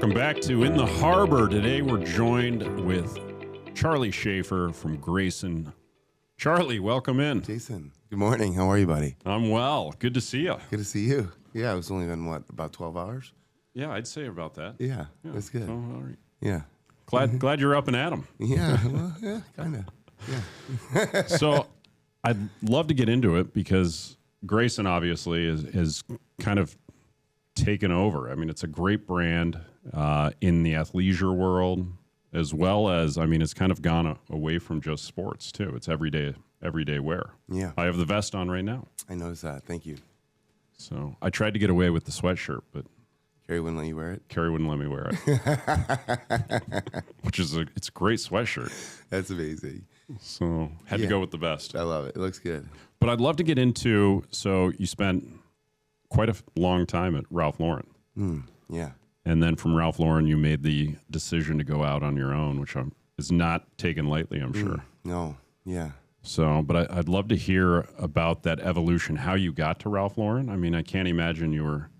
Welcome back to In the Harbor. Today we're joined with Charlie Schaefer from Greyson. Charlie, welcome in. Jason, good morning. How are you, buddy? I'm well. Good to see you. Good to see you. Yeah, it's only been, about 12 hours? Yeah, I'd say about that. Yeah, that's good. So, all right. Yeah. Glad you're up and at 'em. Yeah, well, yeah, kind of. Yeah. So I'd love to get into it because Greyson obviously is kind of taken over. I mean, it's a great brand in the athleisure world, as well as, I mean, it's kind of gone away from just sports too. It's everyday wear. Yeah. I have the vest on right now. I noticed that. Thank you. So I tried to get away with the sweatshirt, but Carrie wouldn't let you wear it? Carrie wouldn't let me wear it, which is it's a great sweatshirt. That's amazing. So had to go with the vest. I love it. It looks good. But I'd love to get into, so you spent quite a long time at Ralph Lauren. Yeah. And then from Ralph Lauren, you made the decision to go out on your own, which is not taken lightly, I'm sure. No. Yeah. So, but I'd love to hear about that evolution, how you got to Ralph Lauren. I mean, I can't imagine you were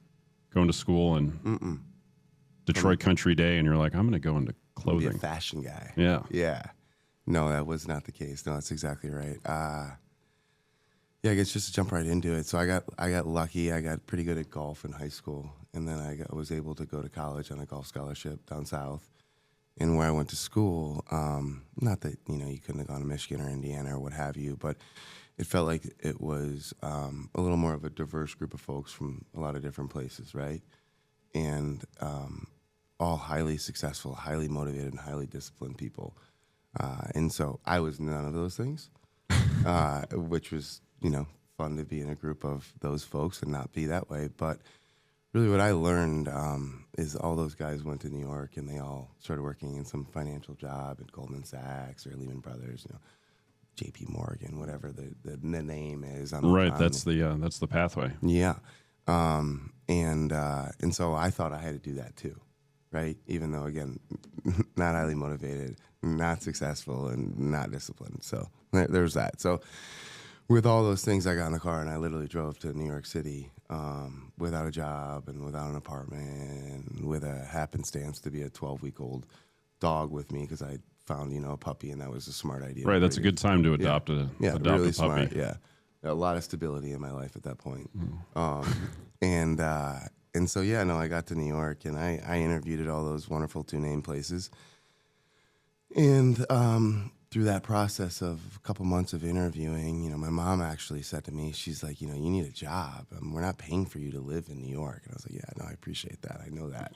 going to school in Detroit Country Day and you're like, I'm going to go into clothing. Be a fashion guy. Yeah. Yeah. No, that was not the case. No, that's exactly right. Yeah, I guess just to jump right into it. So I got lucky. I got pretty good at golf in high school, and then I was able to go to college on a golf scholarship down south. And where I went to school, not that you couldn't have gone to Michigan or Indiana or what have you, but it felt like it was a little more of a diverse group of folks from a lot of different places, right? And all highly successful, highly motivated, and highly disciplined people. And so I was none of those things, which was fun to be in a group of those folks and not be that way. But really what I learned is all those guys went to New York and they all started working in some financial job at Goldman Sachs or Lehman Brothers, J.P. Morgan, whatever the name is. Right, that's the pathway. Yeah. And so I thought I had to do that too, right? Even though, again, not highly motivated, not successful, and not disciplined. So there's that. So with all those things, I got in the car and I literally drove to New York City without a job and without an apartment and with a happenstance to be a 12-week-old dog with me because I found, a puppy, and that was a smart idea. Right, that's a good time to adopt a really a puppy. Smart, yeah. A lot of stability in my life at that point. And so, I got to New York and I interviewed at all those wonderful two-name places. And through that process of a couple months of interviewing, my mom actually said to me, she's like, you need a job. We're not paying for you to live in New York. And I was like, yeah, no, I appreciate that. I know that.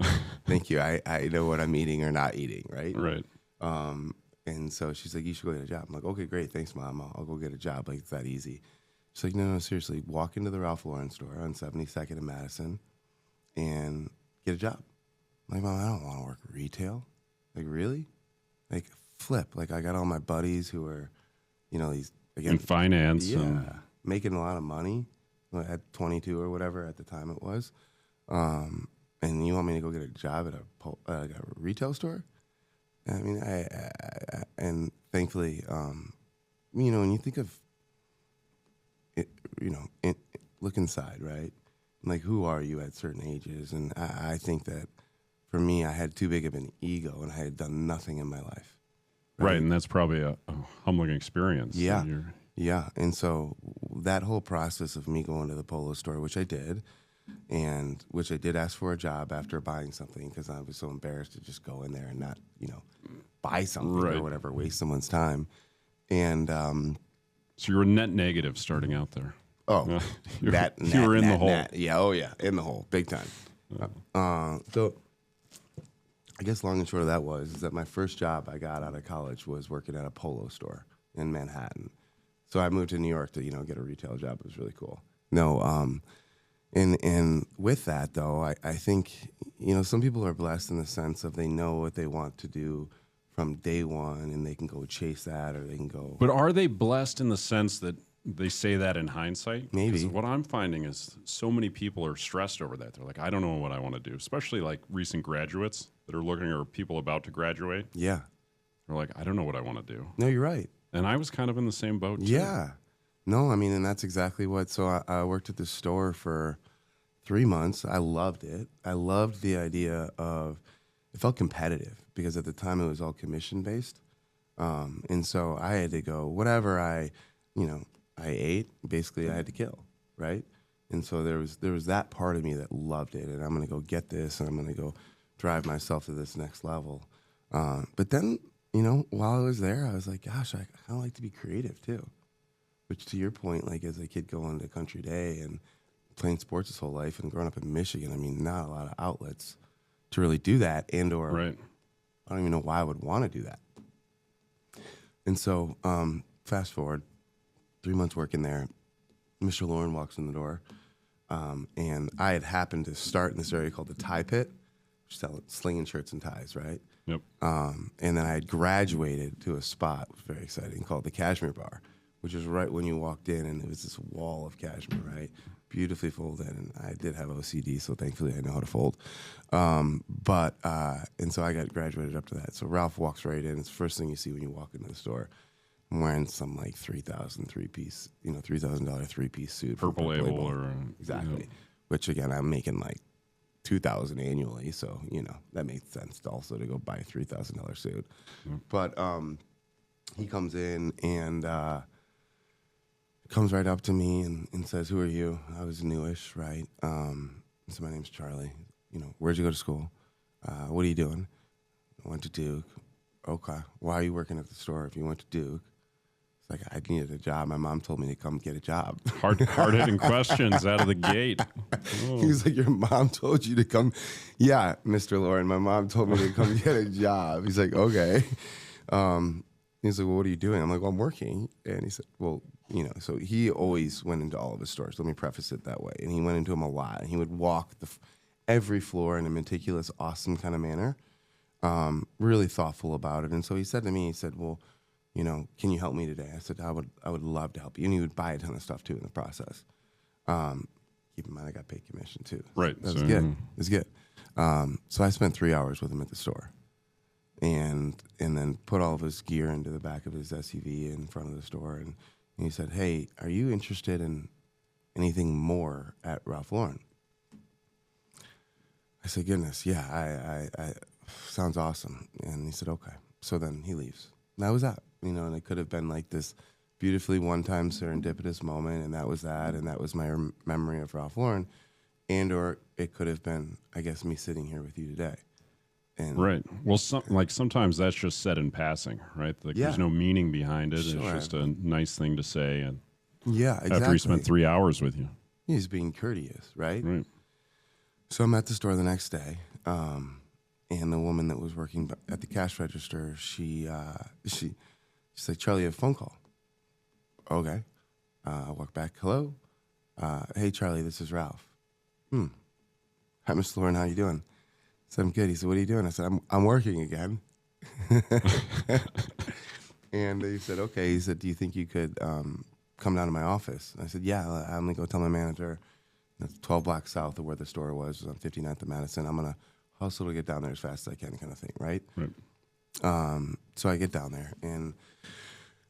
Thank you. I know what I'm eating or not eating, right? Right. And so she's like, you should go get a job. I'm like, okay, great. Thanks, Mom. I'll go get a job. Like, it's that easy. She's like, no, seriously. Walk into the Ralph Lauren store on 72nd and Madison and get a job. I'm like, Mom, I don't want to work retail. Like, really? Like, flip. Like, I got all my buddies who are, these, again, in finance. Yeah. Making a lot of money at 22 or whatever at the time it was. And you want me to go get a job at a retail store? I mean, and thankfully, when you think of it, look inside, right? Like, who are you at certain ages? And I think that for me, I had too big of an ego and I had done nothing in my life. Right, and that's probably a humbling experience. Yeah, yeah. And so that whole process of me going to the Polo store, which I did, and which I did ask for a job after buying something because I was so embarrassed to just go in there and not, buy something or whatever, waste someone's time. And so you were net negative starting out there. Oh, you were in the hole. Yeah, oh yeah, in the hole, big time. So I guess long and short of that is that my first job I got out of college was working at a Polo store in Manhattan. So I moved to New York to, get a retail job. It was really cool. No, and with that, though, I think, some people are blessed in the sense of they know what they want to do from day one and they can go chase that or they can go. But are they blessed in the sense that they say that in hindsight? Maybe. Because what I'm finding is so many people are stressed over that. They're like, I don't know what I want to do, especially like recent graduates that are looking or people about to graduate. Yeah. They're like, I don't know what I want to do. No, you're right. And I was kind of in the same boat, too. Yeah. No, I mean, and that's exactly what. So I worked at the store for 3 months. I loved it. I loved the idea of it felt competitive because at the time it was all commission based. And so I had to go, whatever I ate, basically I had to kill, right? And so there was that part of me that loved it, and I'm going to go get this, and I'm going to go drive myself to this next level. But then, while I was there, I was like, gosh, I kind of like to be creative too. Which, to your point, like as a kid going to Country Day and playing sports his whole life and growing up in Michigan, I mean, not a lot of outlets to really do that, and/or Right. I don't even know why I would want to do that. And so, fast forward, 3 months working there, Mr. Lauren walks in the door, and I had happened to start in this area called the Tie Pit, slinging shirts and ties, right? Yep. And then I had graduated to a spot, it was very exciting, called the Cashmere Bar, which is right when you walked in, and it was this wall of cashmere, right? Beautifully folded, and I did have OCD, so thankfully I know how to fold. And so I got graduated up to that. So Ralph walks right in. It's the first thing you see when you walk into the store. I'm wearing some like $3,000 three-piece suit. Purple Label or exactly. Which again, I'm making like $2,000 annually, so that made sense to also to go buy a $3,000 suit. But he comes in and comes right up to me and says, "Who are you?" I was newish, right? So my name's Charlie. Where'd you go to school? What are you doing? I went to Duke. Okay. Why are you working at the store if you went to Duke? It's like, I needed a job. My mom told me to come get a job. Hard-hitting questions out of the gate. Oh. He was like, your mom told you to come. Yeah, Mr. Lauren, my mom told me to come get a job. He's like, okay. He's like, well, what are you doing? I'm like, well, I'm working. And he said, well, so he always went into all of his stores. Let me preface it that way. And he went into them a lot. And he would walk every floor in a meticulous, awesome kind of manner, really thoughtful about it. And so he said to me, well, can you help me today? I said, I would love to help you. And he would buy a ton of stuff too in the process. Keep in mind, I got paid commission too. Right. That was good. It was good. So I spent 3 hours with him at the store, and then put all of his gear into the back of his SUV in front of the store. And he said, hey, are you interested in anything more at Ralph Lauren? I said, goodness, yeah, I sounds awesome. And he said, okay. So then he leaves. And that was that. And it could have been like this beautifully one-time serendipitous moment, and that was that, and that was my memory of Ralph Lauren, or it could have been, I guess, me sitting here with you today. And right. Well, sometimes that's just said in passing, right? Like there's no meaning behind it. Sure. It's just a nice thing to say. And yeah, exactly. After he spent 3 hours with you. He's being courteous, right? Right. So I'm at the store the next day, and the woman that was working at the cash register, she's like, Charlie, you have a phone call. Okay. I walk back. Hello. Hey, Charlie, this is Ralph. Hi, Mr. Lauren. How you doing? I said, I'm good. He said, what are you doing? I said, I'm working again. And he said, okay. He said, do you think you could come down to my office? And I said, yeah. I'm going to go tell my manager. It's 12 blocks south of where the store was on 59th and Madison. I'm going to hustle to get down there as fast as I can, kind of thing, right? Right. So I get down there, and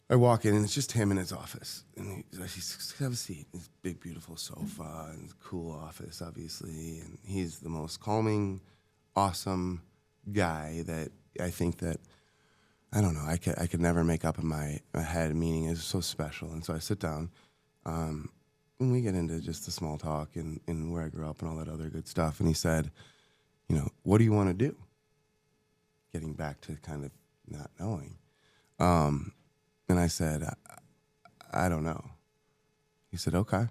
I walk in, and it's just him in his office. And he's have a seat. His big, beautiful sofa, and cool office, obviously. And he's the most calming, awesome guy that I think that, I don't know, I could never make up in my head, meaning it's so special. And so I sit down, and we get into just the small talk and where I grew up and all that other good stuff. And he said, what do you want to do? Getting back to kind of not knowing. And I said, I don't know. He said, okay.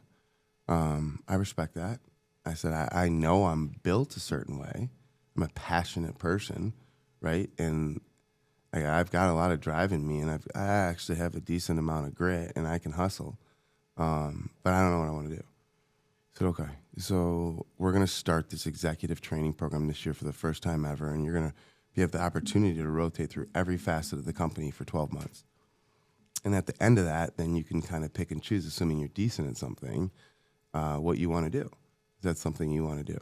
I respect that. I said, I know I'm built a certain way. I'm a passionate person, right? And I've got a lot of drive in me, and I actually have a decent amount of grit, and I can hustle. But I don't know what I want to do. I said, okay. So we're going to start this executive training program this year for the first time ever, and you're going to have the opportunity to rotate through every facet of the company for 12 months. And at the end of that, then you can kind of pick and choose, assuming you're decent at something, what you want to do. Is that something you want to do?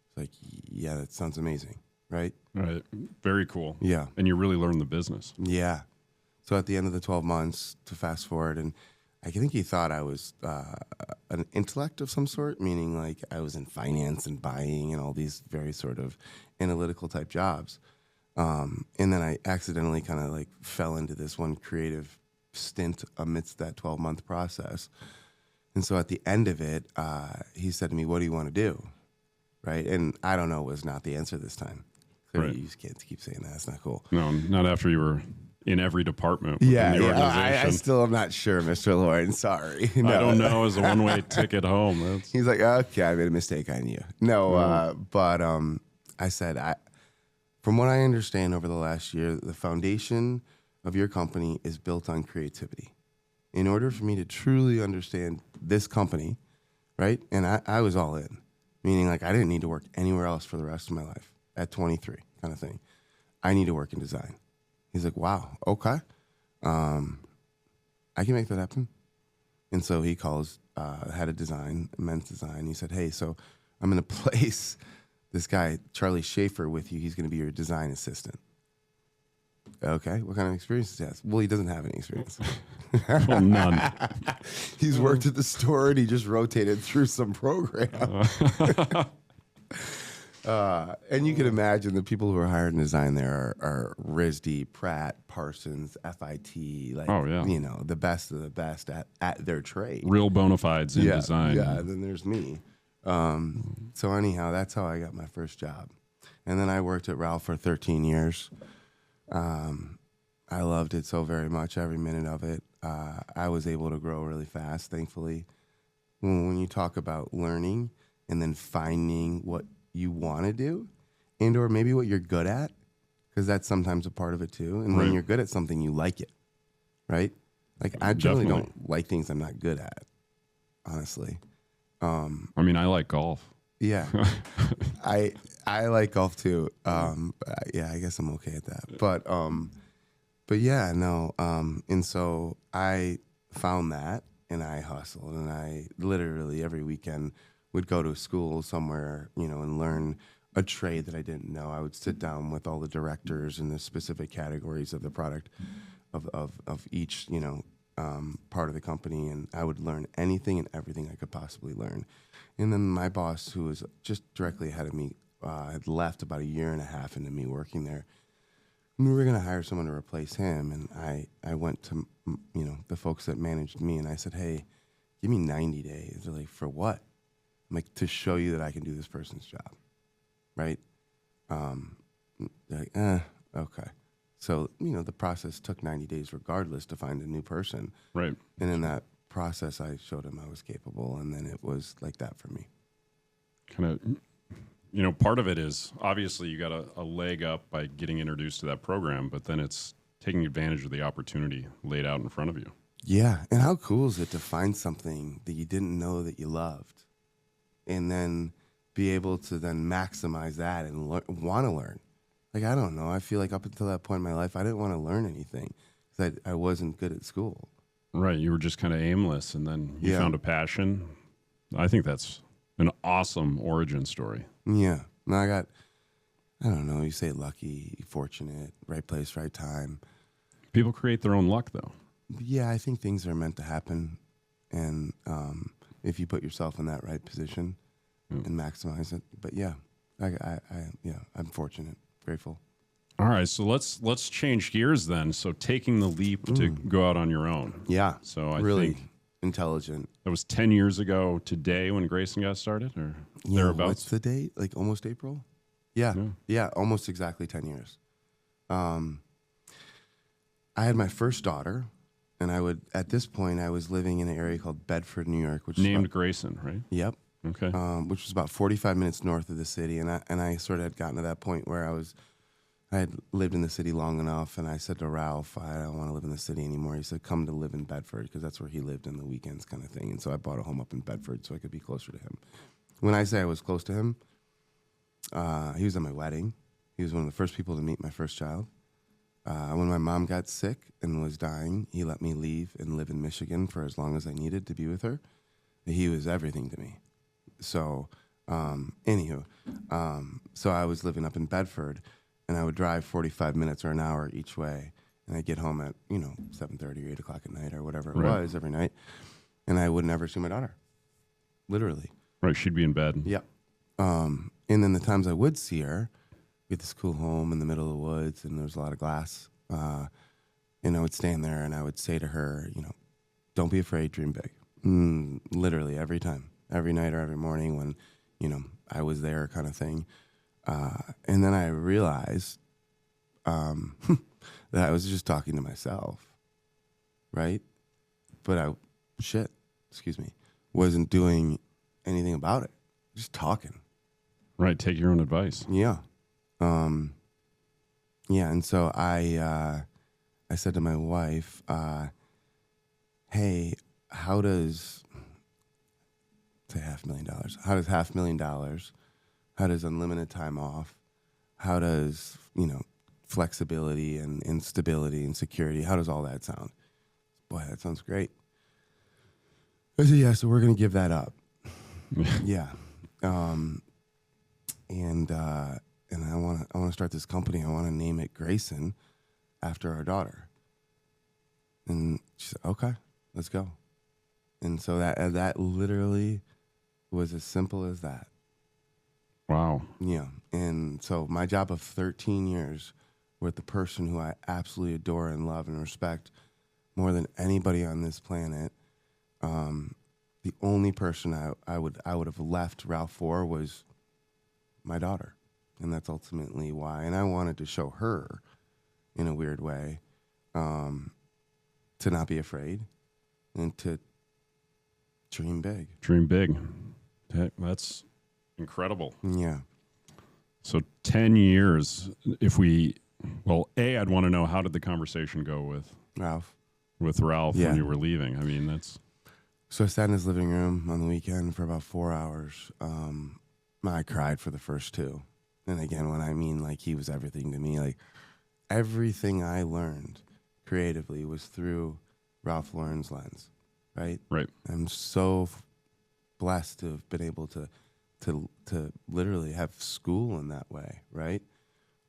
It's like, yeah, that sounds amazing, right? Right. Very cool. Yeah. And you really learn the business. Yeah. So at the end of the 12 months, to fast forward, and I think he thought I was an intellect of some sort, meaning like I was in finance and buying and all these very sort of analytical type jobs. And then I accidentally kind of like fell into this one creative stint amidst that 12-month process. And so at the end of it, he said to me, "What do you want to do?" Right? And I don't know was not the answer this time. Right. You just can't keep saying that. That's not cool. No, not after you were in every department within the organization. I still am not sure, Mr. Lawrence. Sorry. No. I don't know is a one-way ticket home. He's like, okay, I made a mistake on you. No, but I said, from what I understand over the last year, the foundation of your company is built on creativity. In order for me to truly understand this company, right, and I was all in, meaning like I didn't need to work anywhere else for the rest of my life at 23 kind of thing. I need to work in design. He's like, wow, okay. I can make that happen. And so he calls head of design, men's design. He said, hey, so I'm going to place this guy, Charlie Schaefer, with you. He's going to be your design assistant. Okay, what kind of experience does he have? Well, he doesn't have any experience. Well, none. He's worked at the store and he just rotated through some program. And you can imagine the people who are hired in design there are RISD, Pratt, Parsons, FIT, like, you know, the best of the best at their trade. Real bona fides in design. Yeah, and then there's me. So anyhow, that's how I got my first job. And then I worked at Ralph for 13 years. I loved it so very much, every minute of it. I was able to grow really fast, thankfully. When you talk about learning and then finding what you want to do and or maybe what you're good at, because that's sometimes a part of it too. And when you're good at something, you like it, right? Like I generally don't like things I'm not good at, honestly. I mean, I like golf. Yeah, I like golf too. Yeah, I guess I'm okay at that. But yeah, no. And so I found that, and I hustled, and I literally every weekend would go to a school somewhere, you know, and learn a trade that I didn't know. I would sit down with all the directors in the specific categories of the product of each, you know, part of the company, and I would learn anything and everything I could possibly learn. And then my boss, who was just directly ahead of me, had left about a year and a half into me working there. And we were going to hire someone to replace him, and I went to, you know, the folks that managed me, and I said, hey, give me 90 days. They're like, for what? I'm like, to show you that I can do this person's job, right? They're like, okay. So, you know, the process took 90 days regardless to find a new person. Right. And in that process, I showed him I was capable, and then it was like that for me. Kind of, you know, part of it is obviously you got a leg up by getting introduced to that program, but then it's taking advantage of the opportunity laid out in front of you. Yeah. And how cool is it to find something that you didn't know that you loved and then be able to then maximize that and want to learn? Like, I don't know. I feel like up until that point in my life, I didn't want to learn anything because I wasn't good at school. Right. You were just kind of aimless, and then you found a passion. I think that's an awesome origin story. Yeah. No, I don't know. You say lucky, fortunate, right place, right time. People create their own luck, though. Yeah, I think things are meant to happen. And if you put yourself in that right position and maximize it. But yeah, I'm fortunate. Grateful. All right, so let's change gears then. So taking the leap to go out on your own. Yeah. So I really think intelligent. That was 10 years ago today when Greyson got started, or thereabouts. What's the date? Like almost April? Yeah, almost exactly 10 years. I had my first daughter, and at this point I was living in an area called Bedford, New York, which named Greyson, right? Yep. Okay. Which was about 45 minutes north of the city, and I sort of had gotten to that point where I had lived in the city long enough, and I said to Ralph, I don't want to live in the city anymore. He said, come to live in Bedford, because that's where he lived in the weekends kind of thing. And so I bought a home up in Bedford so I could be closer to him. When I say I was close to him, he was at my wedding. He was one of the first people to meet my first child. When my mom got sick and was dying, he let me leave and live in Michigan for as long as I needed to be with her. He was everything to me. So, so I was living up in Bedford, and I would drive 45 minutes or an hour each way. and I'd get home at 7:30 or 8 o'clock at night or whatever it Right. was every night, and I would never see my daughter, literally. Right. She'd be in bed. Yep. And then the times I would see her, we had this cool home in the middle of the woods, and there was a lot of glass. And I would stand there, and I would say to her, don't be afraid, dream big. Literally every time, every night or every morning when, I was there, kind of thing. And then I realized that I was just talking to myself, right? But wasn't doing anything about it. Just talking. Right. Take your own advice. Yeah. And so I said to my wife, hey, how does $500,000? How does $500,000? How does unlimited time off? How does, flexibility and instability and security? How does all that sound? Boy, that sounds great. I said, yeah, so we're going to give that up. Yeah. And I want to start this company. I want to name it Greyson after our daughter. And she said, okay, let's go. And so that literally was as simple as that. Wow. Yeah. And so my job of 13 years with the person who I absolutely adore and love and respect more than anybody on this planet, the only person I would have left Ralph for was my daughter. And that's ultimately why. And I wanted to show her in a weird way to not be afraid and to dream big. Dream big. That's incredible. Yeah. So 10 years, I'd want to know, how did the conversation go with Ralph Ralph when you were leaving? I mean, So I sat in his living room on the weekend for about 4 hours. I cried for the first two. And again, when I mean like he was everything to me, like everything I learned creatively was through Ralph Lauren's lens, right? right. I'm so blessed to have been able to literally have school in that way, right?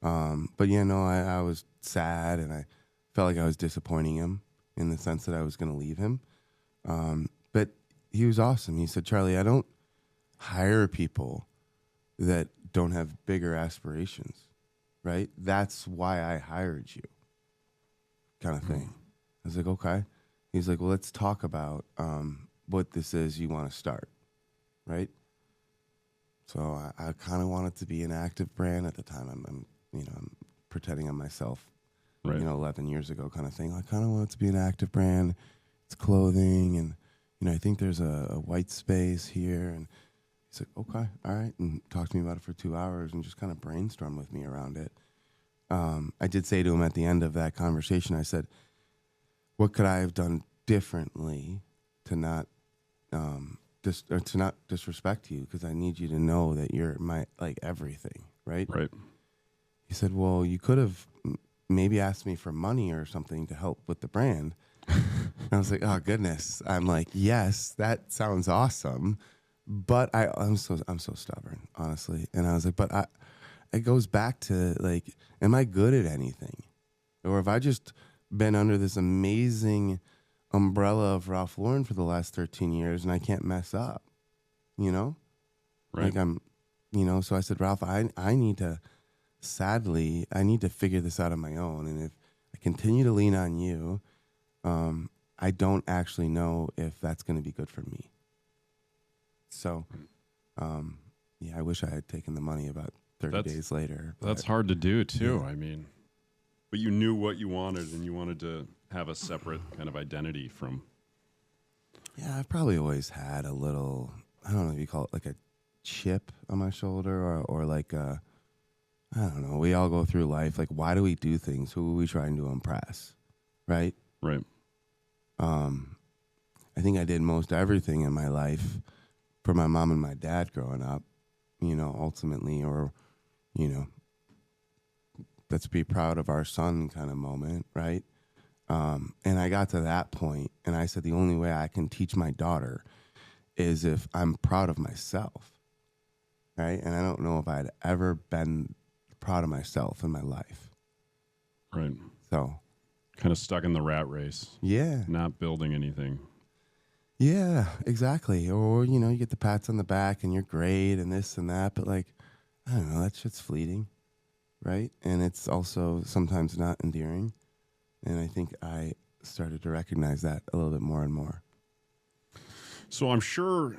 But I was sad, and I felt like I was disappointing him in the sense that I was going to leave him. But he was awesome. He said, Charlie, I don't hire people that don't have bigger aspirations, right? That's why I hired you, kind of thing. I was like, okay. He's like, well, let's talk about what this is you want to start, right? So I kind of wanted to be an active brand at the time. I'm pretending I'm myself, Right. 11 years ago, kind of thing. I kind of wanted to be an active brand. It's clothing, and I think there's a white space here. And he's like, okay, all right, and talked to me about it for 2 hours and just kind of brainstormed with me around it. I did say to him at the end of that conversation, I said, what could I have done differently to not disrespect you, because I need you to know that you're my everything, right? Right. He said, well, you could have maybe asked me for money or something to help with the brand. And I was like, oh goodness. I'm like, yes, that sounds awesome, but I'm so stubborn, honestly. And I was like, but it goes back to like, am I good at anything, or have I just been under this amazing umbrella of Ralph Lauren for the last 13 years and I can't mess up, Right. Like so I said, Ralph, I need to figure this out on my own. And if I continue to lean on you, I don't actually know if that's going to be good for me. So, I wish I had taken the money about 30 days later. That's hard to do too. Yeah. I mean, but you knew what you wanted, and you wanted to have a separate kind of identity from. Yeah, I've probably always had a little, I don't know if you call it like a chip on my shoulder, or like I don't know. We all go through life. Like, why do we do things? Who are we trying to impress? Right? Right. I think I did most everything in my life for my mom and my dad growing up, ultimately, or, let's be proud of our son kind of moment, right? And I got to that point, and I said, the only way I can teach my daughter is if I'm proud of myself, right? And I don't know if I'd ever been proud of myself in my life. Right. So kind of stuck in the rat race, Yeah. not building anything. Yeah, exactly. Or, you know, you get the pats on the back and you're great and this and that, but like, I don't know, that shit's fleeting, right? And it's also sometimes not endearing. And I think I started to recognize that a little bit more and more. So I'm sure,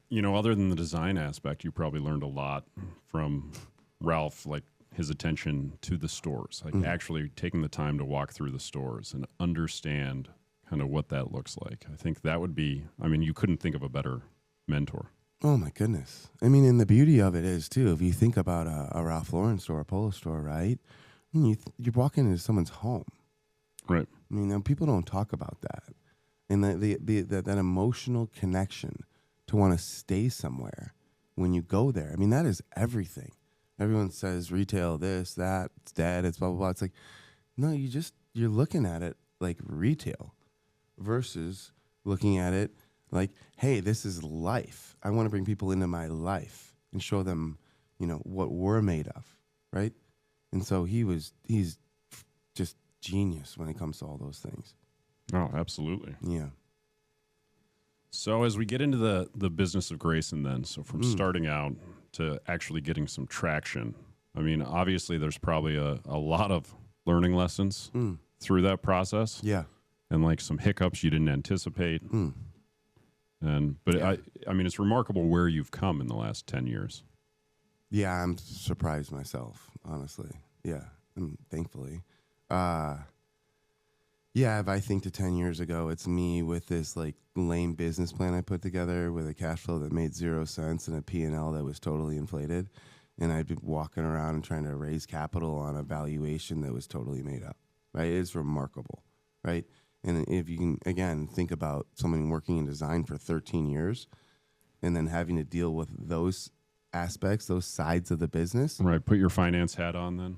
you know, other than the design aspect, you probably learned a lot from Ralph, like his attention to the stores, like actually taking the time to walk through the stores and understand kind of what that looks like. I think that would be, I mean, you couldn't think of a better mentor. Oh my goodness. I mean, and the beauty of it is too, if you think about a Ralph Lauren store, a Polo store, right? I mean, you're walking into someone's home. Right. I mean, people don't talk about that. And that emotional connection to want to stay somewhere when you go there. I mean, that is everything. Everyone says retail, this, that, it's dead, it's blah, blah, blah. It's like, no, you're looking at it like retail versus looking at it like, hey, this is life. I want to bring people into my life and show them, you know, what we're made of, right? And so he's just genius when it comes to all those things. Oh, absolutely. Yeah. So as we get into the business of Greyson then, so from starting out to actually getting some traction, I mean, obviously there's probably a lot of learning lessons through that process. Yeah. And like some hiccups you didn't anticipate. But yeah. I mean, it's remarkable where you've come in the last 10 years. Yeah, I'm surprised myself, honestly. Yeah, and thankfully. Yeah, if I think to 10 years ago, it's me with this like lame business plan I put together with a cash flow that made 0 cents and a P&L that was totally inflated. And I'd be walking around and trying to raise capital on a valuation that was totally made up, right? It's remarkable, right? And if you can, again, think about someone working in design for 13 years and then having to deal with those aspects, those sides of the business. Right. Put your finance hat on then.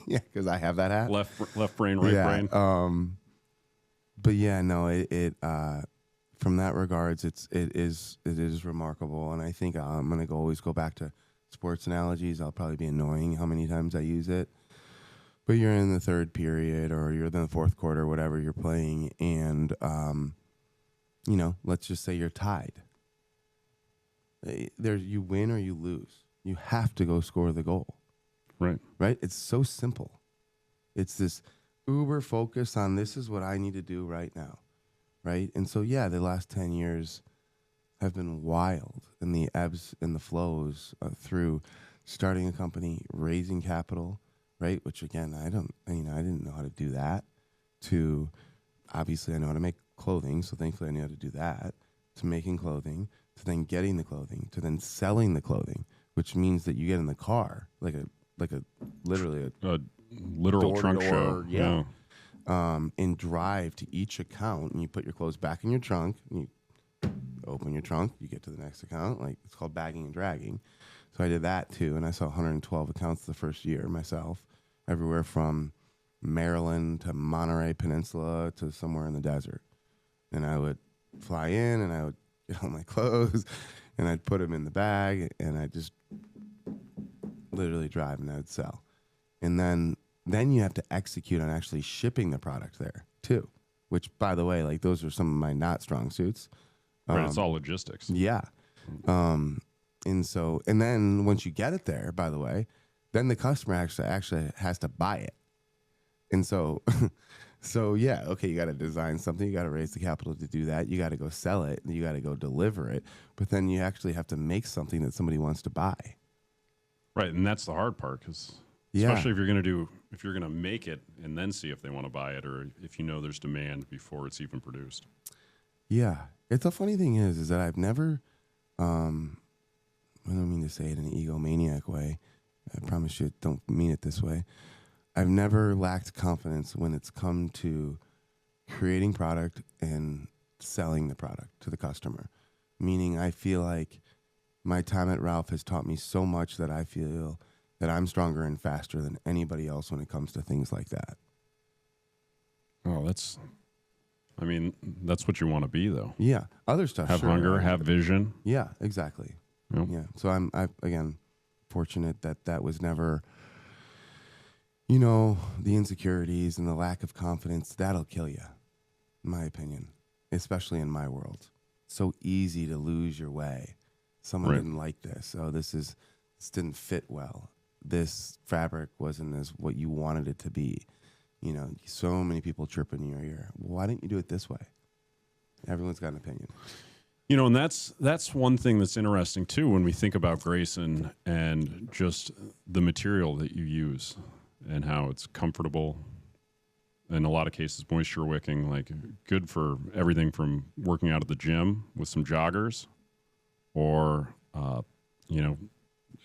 Yeah, because I have that hat. Left brain, right brain. But yeah, no, it from that regards, it is remarkable. And I think I'm going to always go back to sports analogies. I'll probably be annoying how many times I use it. But you're in the third period or you're in the fourth quarter, whatever you're playing, and, you know, let's just say you're tied. There, you win or you lose. You have to go score the goal. Right. Right? It's so simple. It's this uber focus on this is what I need to do right now. Right? And so, yeah, the last 10 years have been wild in the ebbs and the flows through starting a company, raising capital, right? Which again, I didn't know how to do that. To obviously, I know how to make clothing, so thankfully, I knew how to do that. To making clothing, to then getting the clothing, to then selling the clothing, which means that you get in the car like a literally a literal trunk show, yeah. And drive to each account, and you put your clothes back in your trunk, and you open your trunk, you get to the next account. Like it's called bagging and dragging. So I did that too, and I saw 112 accounts the first year myself, everywhere from Maryland to Monterey Peninsula to somewhere in the desert. And I would fly in, and I would get all my clothes, and I'd put them in the bag, and I'd just literally drive, and I would sell. And then you have to execute on actually shipping the product there too, which, by the way, like those are some of my not strong suits. Right, it's all logistics. Yeah. And then once you get it there, by the way, then the customer actually has to buy it. And so, yeah, okay, you got to design something, you got to raise the capital to do that, you got to go sell it, and you got to go deliver it, but then you actually have to make something that somebody wants to buy. Right, and that's the hard part, because especially if you're gonna make it and then see if they want to buy it, or if you know there's demand before it's even produced. Yeah, it's a funny thing is that I've never. I don't mean to say it in an egomaniac way. I promise you, don't mean it this way. I've never lacked confidence when it's come to creating product and selling the product to the customer. Meaning, I feel like my time at Ralph has taught me so much that I feel that I'm stronger and faster than anybody else when it comes to things like that. Oh, that's what you want to be, though. Yeah. Other stuff. Have hunger, have vision. Yeah, exactly. Yep. Yeah. So I'm again fortunate that was never, You know, the insecurities and the lack of confidence, that'll kill you, in my opinion, especially in my world. So easy to lose your way. Someone Right. didn't like this. Oh, this didn't fit well. This fabric wasn't as what you wanted it to be. You know, so many people chirp in your ear. Why didn't you do it this way? Everyone's got an opinion. You know, and that's one thing that's interesting too when we think about Greyson and just the material that you use and how it's comfortable. In a lot of cases, moisture wicking, like good for everything from working out at the gym with some joggers, or you know,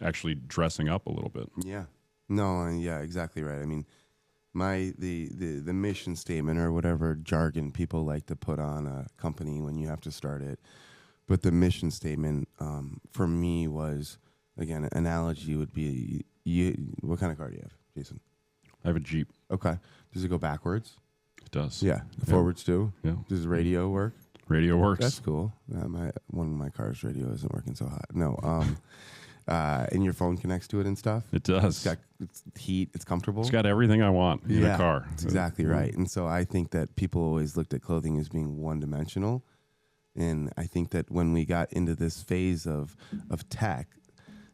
actually dressing up a little bit. Yeah. No, yeah, exactly right. I mean, the mission statement or whatever jargon people like to put on a company when you have to start it, but the mission statement for me was, again, an analogy would be, what kind of car do you have, Jason? I have a Jeep. Okay. Does it go backwards? It does. Yeah. Forwards too? Yeah. Does the radio work? Radio works. That's cool. One of my car's radio isn't working so hot. No. And your phone connects to it and stuff? It does. It's heat. It's comfortable. It's got everything I want in a car. That's exactly right. And so I think that people always looked at clothing as being one-dimensional. And I think that when we got into this phase of tech,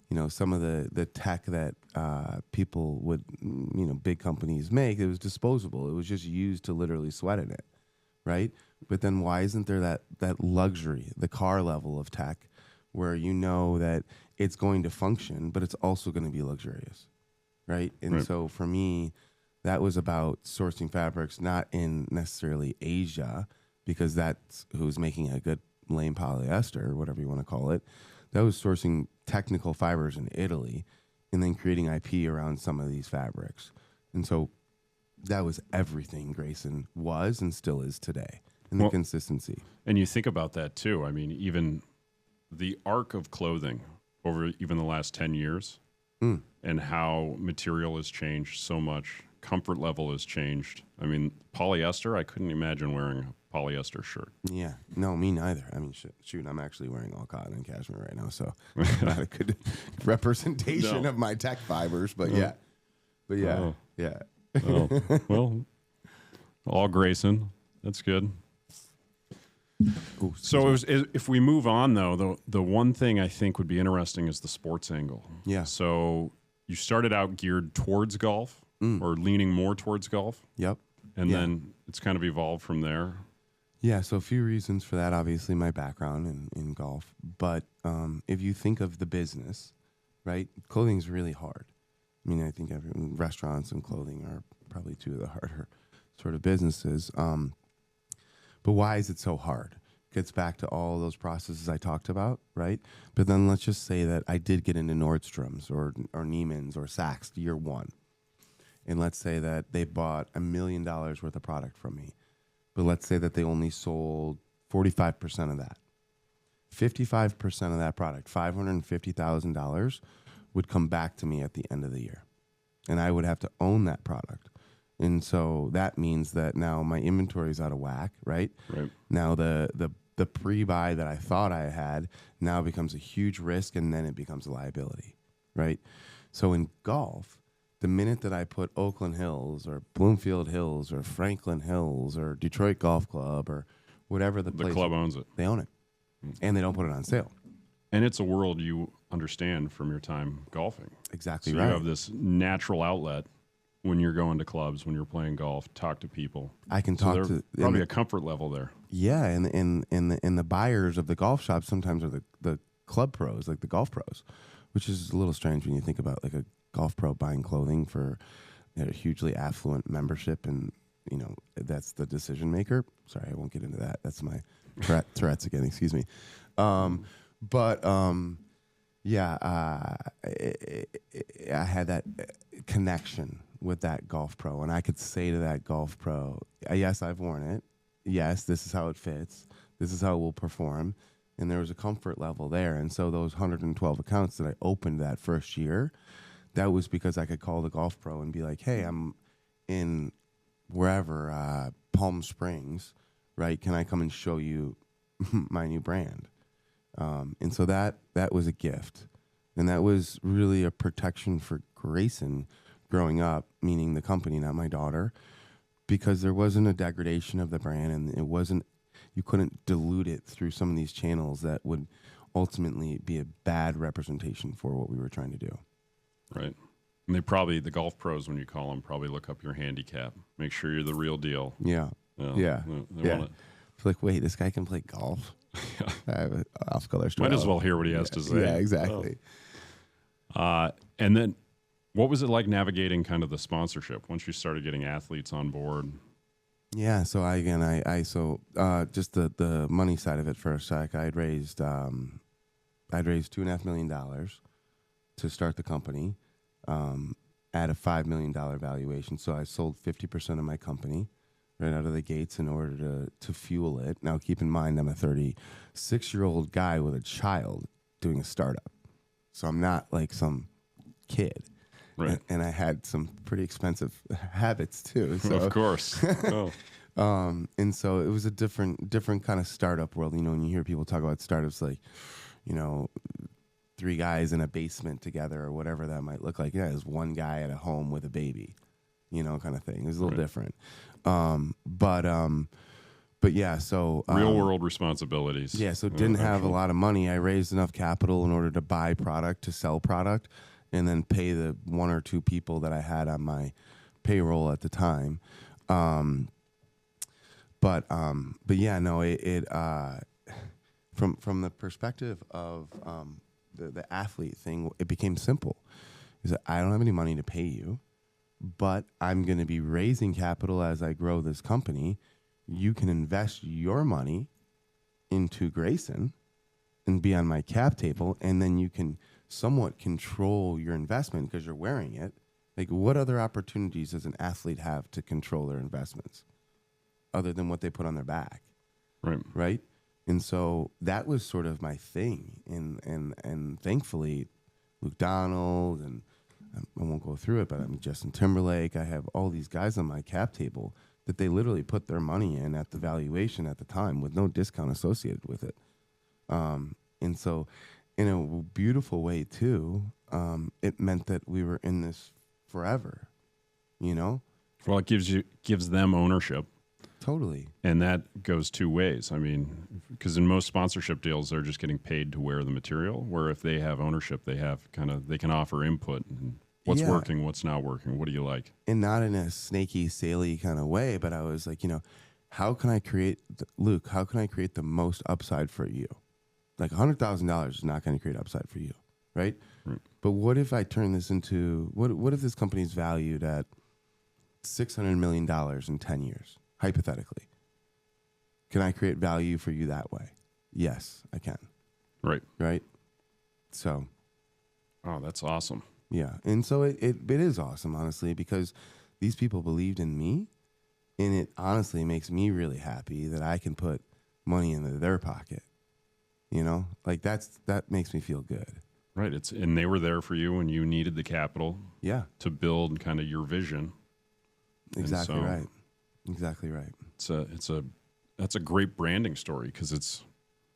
you know, some of the tech that people would, you know, big companies make, it was disposable. It was just used to literally sweat in it, right? But then why isn't there that luxury, the car level of tech, where you know that it's going to function, but it's also going to be luxurious, right? And so for me, that was about sourcing fabrics, not in necessarily Asia, because that's who's making a good lame polyester, or whatever you want to call it. That was sourcing technical fibers in Italy and then creating IP around some of these fabrics. And so that was everything Greyson was and still is today, and the consistency. And you think about that too. I mean, even the arc of clothing over even the last 10 years and how material has changed so much, comfort level has changed. I mean, polyester, I couldn't imagine wearing a polyester shirt. Yeah, no, me neither. I mean, shoot, I'm actually wearing all cotton and cashmere right now, so not a good representation of my tech fibers, but yeah. Oh, well, all Greyson. That's good. Ooh, So if we move on, though, the one thing I think would be interesting is the sports angle. Yeah. So you started out geared towards golf or leaning more towards golf. Yep. And then it's kind of evolved from there. Yeah, so a few reasons for that. Obviously, my background in golf. But if you think of the business, right, clothing is really hard. I mean, I think restaurants and clothing are probably two of the harder sort of businesses. But why is it so hard? Gets back to all those processes I talked about, right? But then let's just say that I did get into Nordstrom's or Neiman's or Saks year one. And let's say that they bought $1 million worth of product from me. But let's say that they only sold 45% of that. 55% of that product, $550,000, would come back to me at the end of the year. And I would have to own that product. And so that means that now my inventory is out of whack, right? Right. Now the pre-buy that I thought I had now becomes a huge risk, and then it becomes a liability, right? So in golf, the minute that I put Oakland Hills or Bloomfield Hills or Franklin Hills or Detroit Golf Club or whatever the club owns it. They own it. And they don't put it on sale. And it's a world you understand from your time golfing. Exactly so right. You have this natural outlet when you're going to clubs, when you're playing golf, talk to people. I can talk to probably a comfort level there. Yeah, and the buyers of the golf shops sometimes are the club pros, like the golf pros, which is a little strange when you think about like a golf pro buying clothing for a hugely affluent membership, and you know that's the decision maker. Sorry, I won't get into that. That's my Tourette's again. Excuse me. Yeah, I had that connection with that golf pro, and I could say to that golf pro, yes, I've worn it. Yes, this is how it fits. This is how it will perform. And there was a comfort level there. And so those 112 accounts that I opened that first year, that was because I could call the golf pro and be like, hey, I'm in wherever, Palm Springs, right? Can I come and show you my new brand? And so that was a gift. And that was really a protection for Greyson. growing up, meaning the company, not my daughter, because there wasn't a degradation of the brand, and it wasn't, you couldn't dilute it through some of these channels that would ultimately be a bad representation for what we were trying to do. Right. And they probably, the golf pros, when you call them, probably look up your handicap, make sure you're the real deal. Yeah. Yeah. They yeah. want It's like, wait, this guy can play golf? Off-color story. Might as well hear what he has to say. Yeah, exactly. And then what was it like navigating kind of the sponsorship once you started getting athletes on board? Yeah, so just the money side of it for a sec, I'd raised $2.5 million to start the company at a $5 million valuation. So I sold 50% of my company right out of the gates in order to fuel it. Now, keep in mind, I'm a 36-year-old guy with a child doing a startup. So I'm not like some kid. Right. And I had some pretty expensive habits too. So. Of course. Oh. And so it was a different kind of startup world. You know, when you hear people talk about startups, like, you know, 3 guys in a basement together or whatever that might look like. Yeah, there's one guy at a home with a baby, you know, kind of thing. It was a little different. But yeah, so real world responsibilities. Yeah, so didn't have a lot of money. I raised enough capital in order to buy product, to sell product, and then pay the 1 or 2 people that I had on my payroll at the time. But yeah, no, it from the perspective of the athlete thing, it became simple. Is that I don't have any money to pay you, but I'm going to be raising capital as I grow this company. You can invest your money into Greyson and be on my cap table, and then you can somewhat control your investment because you're wearing it. Like, what other opportunities does an athlete have to control their investments other than what they put on their back? Right? And so that was sort of my thing. And thankfully, Luke Donald, and I won't go through it, but I'm Justin Timberlake. I have all these guys on my cap table that they literally put their money in at the valuation at the time with no discount associated with it. And so in a beautiful way, too, it meant that we were in this forever, you know? Well, it gives them ownership. Totally. And that goes 2 ways. I mean, because in most sponsorship deals, they're just getting paid to wear the material, where if they have ownership, they can offer input and what's working, what's not working, what do you like? And not in a snaky, saily kind of way, but I was like, you know, how can I create the most upside for you? Like $100,000 is not going to create upside for you, right? But what if I turn this into, what if this company's valued at $600 million in 10 years, hypothetically? Can I create value for you that way? Yes, I can. Right? So. Oh, that's awesome. Yeah. And so it is awesome, honestly, because these people believed in me, and it honestly makes me really happy that I can put money into their pocket. You know, like that makes me feel good. Right. And they were there for you when you needed the capital. Yeah. To build kind of your vision. Exactly right. Exactly right. That's a great branding story, because it's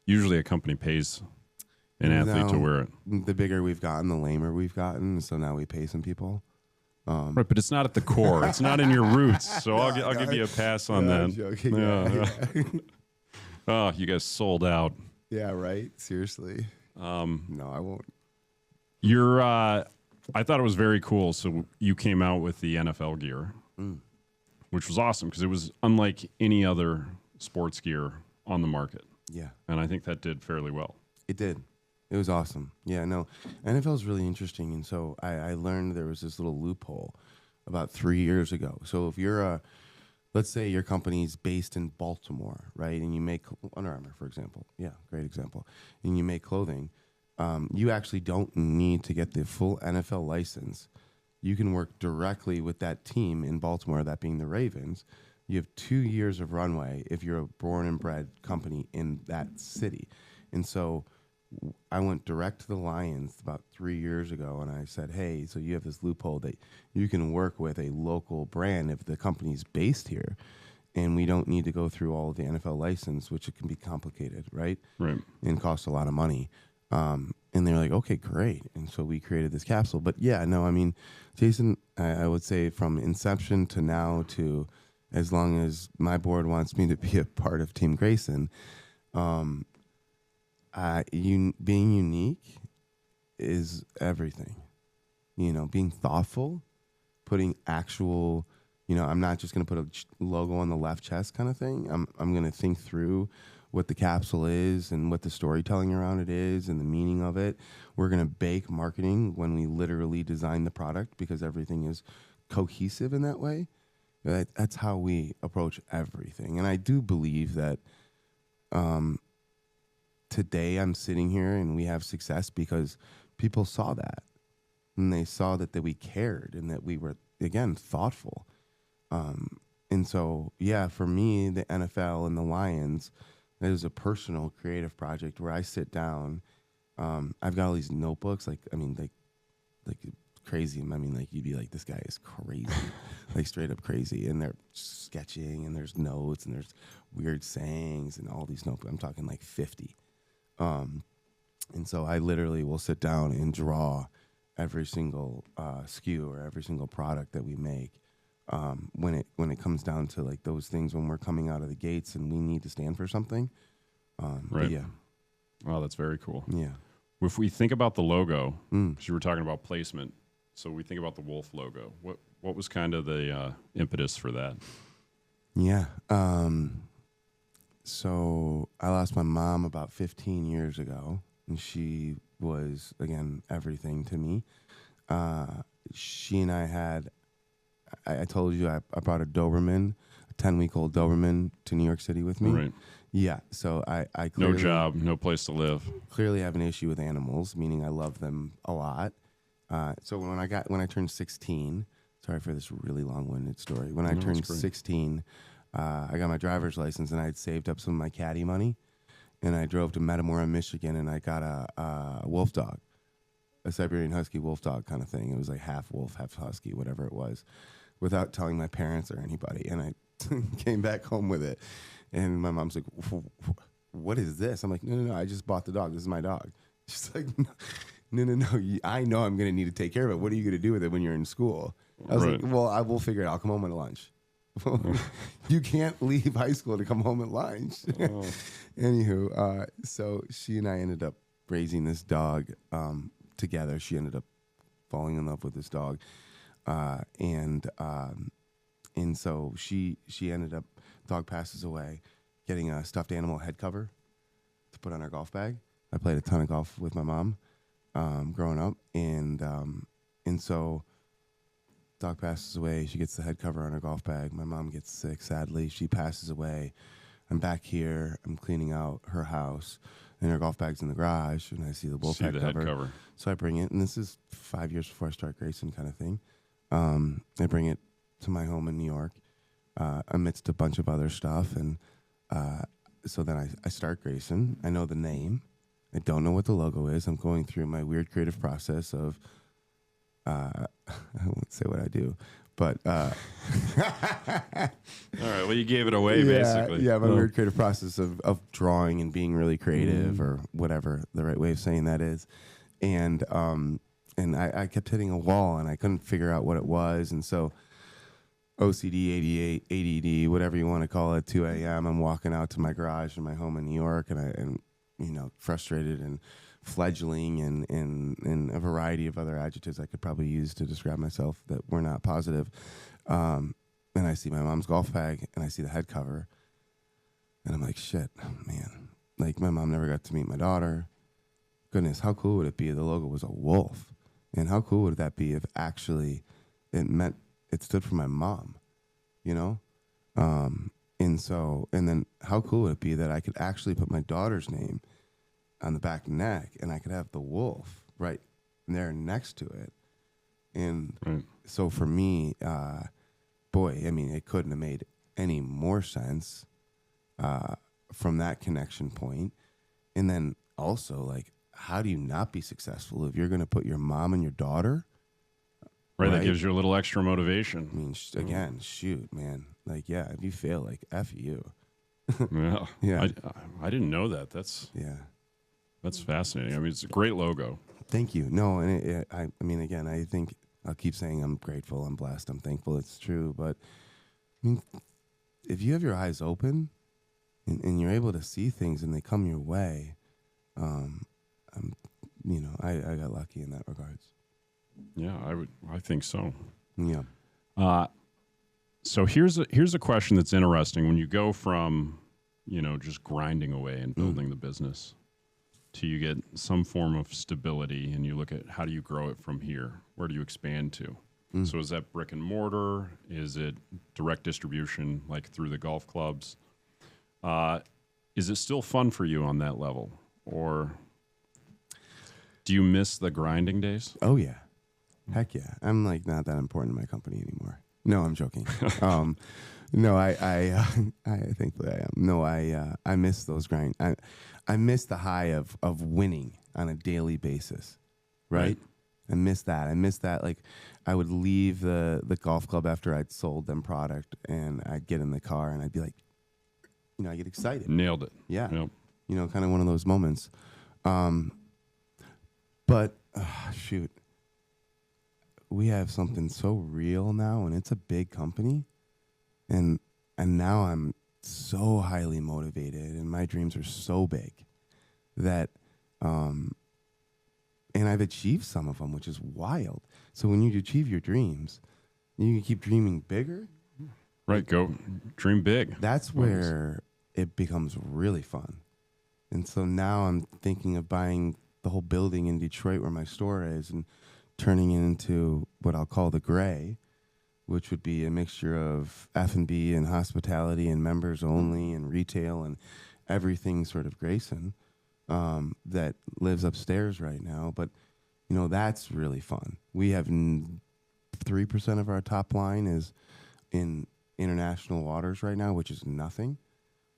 usually a company pays an athlete to wear it. The bigger we've gotten, the lamer we've gotten. So now we pay some people. Right, but it's not at the core. It's not in your roots. So I'll give you a pass on that. I'm joking. Yeah. Oh, you guys sold out. Yeah, right. Seriously. No, I won't. I thought it was very cool. So you came out with the NFL gear, which was awesome because it was unlike any other sports gear on the market. Yeah. And I think that did fairly well. It did. It was awesome. Yeah, no, NFL is really interesting. And so I learned there was this little loophole about 3 years ago. So if you're let's say your company's based in Baltimore, right? And you make Under Armour, for example. Yeah, great example. And you make clothing. You actually don't need to get the full NFL license. You can work directly with that team in Baltimore, that being the Ravens. You have 2 years of runway if you're a born and bred company in that city. And so I went direct to the Lions about 3 years ago, and I said, hey, so you have this loophole that you can work with a local brand if the company's based here, and we don't need to go through all of the NFL license, which it can be complicated, right? Right. And cost a lot of money. And And they're like, okay, great. And so we created this capsule. But yeah, no, I mean, Jason, I would say from inception to now to as long as my board wants me to be a part of Team Greyson, being unique is everything. You know, being thoughtful, putting actual, you know, I'm not just going to put a logo on the left chest kind of thing. I'm going to think through what the capsule is and what the storytelling around it is and the meaning of it. We're going to bake marketing when we literally design the product because everything is cohesive in that way. That's how we approach everything. And I do believe that today I'm sitting here and we have success because people saw that. And they saw that we cared and that we were, again, thoughtful. And so, yeah, for me, the NFL and the Lions, it is a personal creative project where I sit down. I've got all these notebooks, like crazy. I mean, like you'd be like, this guy is crazy, like straight up crazy. And they're sketching, and there's notes, and there's weird sayings, and all these notebooks. I'm talking like 50. And so I literally will sit down and draw every single SKU or every single product that we make. When it comes down to like those things when we're coming out of the gates and we need to stand for something. Right. Yeah. Wow, that's very cool. Yeah. If we think about the logo, because you were talking about placement, so we think about the wolf logo. What was kind of the impetus for that? Yeah. So I lost my mom about 15 years ago, and she was, again, everything to me. She and I had, I told you I brought a Doberman, a 10-week-old Doberman to New York City with me. Right. Yeah, so I No clearly, job, no place to live. Clearly have an issue with animals, meaning I love them a lot. So when I turned 16, sorry for this really long-winded story. When I turned 16, I got my driver's license and I had saved up some of my caddy money, and I drove to Metamora, Michigan, and I got a wolf dog, a Siberian Husky wolf dog kind of thing. It was like half wolf, half husky, whatever it was, without telling my parents or anybody. And I came back home with it. And my mom's like, what is this? I'm like, no, I just bought the dog. This is my dog. She's like, no. I know I'm going to need to take care of it. What are you going to do with it when you're in school? I was like, well, I will figure it out. I'll come home at lunch. You can't leave high school to come home at lunch. Anywho, so she and I ended up raising this dog together. She ended up falling in love with this dog. And so she ended up, dog passes away, getting a stuffed animal head cover to put on our golf bag. I played a ton of golf with my mom growing up, and so dog passes away. She gets the head cover on her golf bag. My mom gets sick, sadly. She passes away. I'm back here. I'm cleaning out her house, and her golf bag's in the garage, and I see the wolf head cover. So I bring it, and this is 5 years before I start Greyson kind of thing. I bring it to my home in New York amidst a bunch of other stuff, and so then I start Greyson. I know the name. I don't know what the logo is. I'm going through my weird creative process of I won't say what I do, but all right. Well, you gave it away, basically. Yeah, my weird creative process of drawing and being really creative, or whatever the right way of saying that is, and I kept hitting a wall, and I couldn't figure out what it was, and so OCD, ADD, whatever you want to call it, 2 a.m. I'm walking out to my garage in my home in New York, and frustrated and fledgling and a variety of other adjectives I could probably use to describe myself that were not positive. And I see my mom's golf bag, and I see the head cover, and I'm like, shit, man. Like, my mom never got to meet my daughter. Goodness, how cool would it be if the logo was a wolf? And how cool would that be if actually it stood for my mom, and then how cool would it be that I could actually put my daughter's name on the back neck, and I could have the wolf right there next to it. And so for me, it couldn't have made any more sense from that connection point. And then also, like, how do you not be successful if you're going to put your mom and your daughter? Right, that gives you a little extra motivation. I mean, again, shoot, man. Like, yeah, if you fail, like, F you. Yeah. I didn't know that. That's That's fascinating. I mean, it's a great logo. Thank you. No, and I mean, again, I think I'll keep saying I'm grateful, I'm blessed, I'm thankful. It's true, but I mean, if you have your eyes open and you're able to see things and they come your way, I got lucky in that regards. Yeah, I think so. Yeah. So here's a question that's interesting. When you go from, just grinding away and building the business to you get some form of stability and you look at how do you grow it from here? Where do you expand to? So is that brick and mortar? Is it direct distribution, like through the golf clubs? Is it still fun for you on that level? Or do you miss the grinding days? Oh, yeah. Heck yeah. I'm like not that important in my company anymore. No, I'm joking. No, I thankfully I am. No, I miss those grind. I miss the high of winning on a daily basis, right? I miss that. I miss that. Like I would leave the golf club after I'd sold them product, and I'd get in the car and I'd be like, I get excited. Nailed it. Yeah. Yep. Kind of one of those moments. But shoot, we have something so real now, and it's a big company, and now I'm so highly motivated, and my dreams are so big that, and I've achieved some of them, which is wild. So when you achieve your dreams, you can keep dreaming bigger. Right. Go dream big. That's where it becomes really fun. And so now I'm thinking of buying the whole building in Detroit where my store is and turning it into what I'll call the Gray, which would be a mixture of F&B and hospitality and members only and retail and everything sort of Greyson that lives upstairs right now. But, that's really fun. We have 3% of our top line is in international waters right now, which is nothing.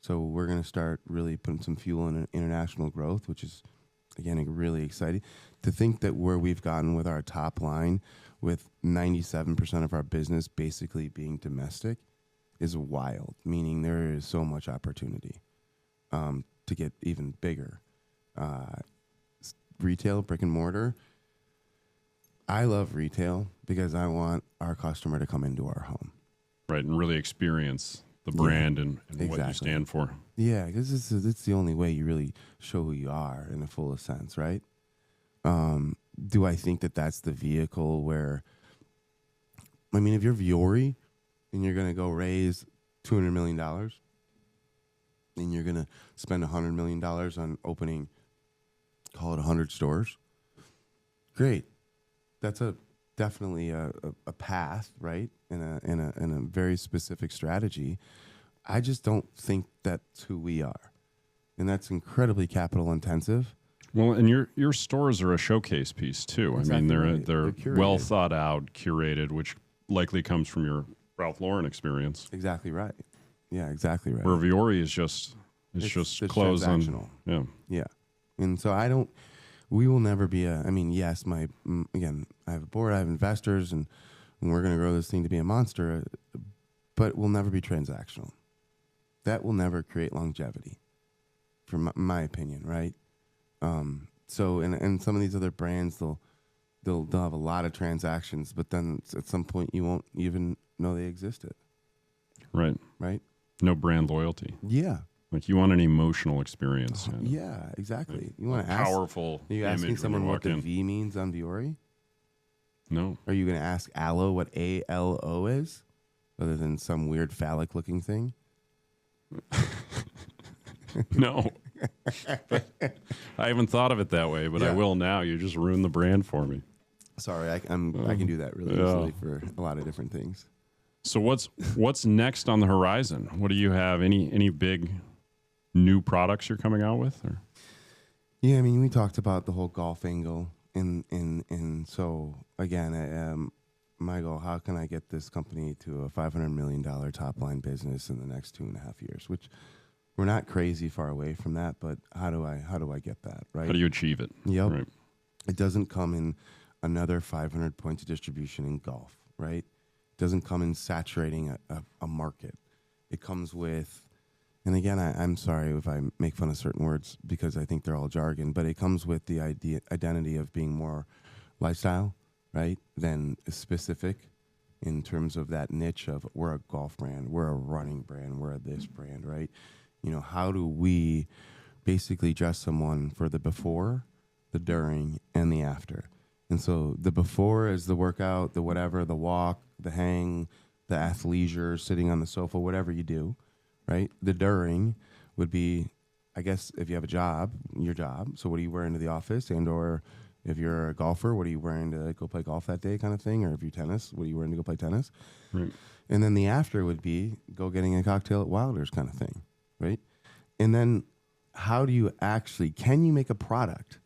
So we're going to start really putting some fuel in international growth, which is, again, really exciting. To think that where we've gotten with our top line, with 97% of our business basically being domestic, is wild, meaning there is so much opportunity to get even bigger. Retail, brick and mortar. I love retail because I want our customer to come into our home. Right, and really experience the brand and what you stand for. Yeah, because it's the only way you really show who you are in the fullest sense, right? Do I think that that's the vehicle where, if you're Viore and you're going to go raise $200 million and you're going to spend $100 million on opening, call it 100 stores, great. That's definitely a path, right? In a very specific strategy. I just don't think that's who we are. And that's incredibly capital intensive. Well, and your stores are a showcase piece too. Exactly they're curated. well thought out, curated, which likely comes from your Ralph Lauren experience. Exactly right. Yeah, exactly right. Where Viore is just clothes on. Yeah. And so we will never be yes, again, I have a board, I have investors, and we're going to grow this thing to be a monster, but we'll never be transactional. That will never create longevity, from my opinion, right? So, and some of these other brands, they'll have a lot of transactions, but then at some point you won't even know they existed. Right. Right? No brand loyalty. Yeah. Like you want an emotional experience. Yeah, exactly. Like you want to ask. Powerful. Are you asking someone what the V means on Viore? No. Are you going to ask Aloe what ALO is, other than some weird phallic looking thing? No. I haven't thought of it that way, but I will now. You just ruined the brand for me. Sorry, I can do that really easily for a lot of different things. So what's next on the horizon? What do you have? Any big new products you're coming out with? Or? Yeah, we talked about the whole golf angle, and so again, my goal: how can I get this company to a $500 million top line business in the next 2.5 years? Which we're not crazy far away from that, but how do I get that right? How do you achieve it? Yep. Right. It doesn't come in another 500 points of distribution in golf, right? It doesn't come in saturating a market. It comes with And again, I'm sorry if I make fun of certain words because I think they're all jargon, but it comes with the identity of being more lifestyle, right, than specific in terms of that niche of we're a golf brand, we're a running brand, we're a this brand, right? You know, how do we basically dress someone for the before, the during, and the after? And so the before is the workout, the whatever, the walk, the hang, the athleisure, sitting on the sofa, whatever you do, right? The during would be, I guess, if you have a job, your job. So what are you wearing to the office? And or if you're a golfer, what are you wearing to go play golf that day kind of thing? Or if you're tennis, what are you wearing to go play tennis? Right. And then the after would be go getting a cocktail at Wilder's kind of thing, right? And then how do you actually, can you make a product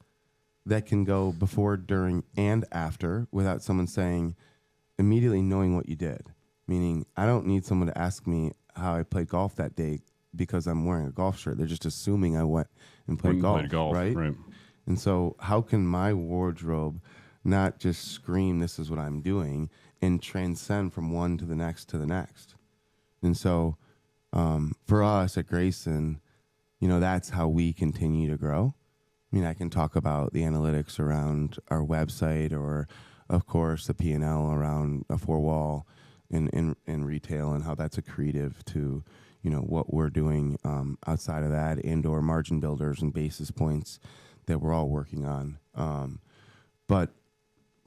that can go before, during, and after without someone saying, immediately knowing what you did? Meaning, I don't need someone to ask me how I played golf that day because I'm wearing a golf shirt. They're just assuming I went and played golf, right? And so how can my wardrobe not just scream, this is what I'm doing, and transcend from one to the next to the next? And so for us at Greyson, you know, that's how we continue to grow. I mean, I can talk about the analytics around our website or, of course, the P&L around a four-wall in retail and how that's accretive to, you know, what we're doing outside of that, and/or margin builders and basis points that we're all working on. But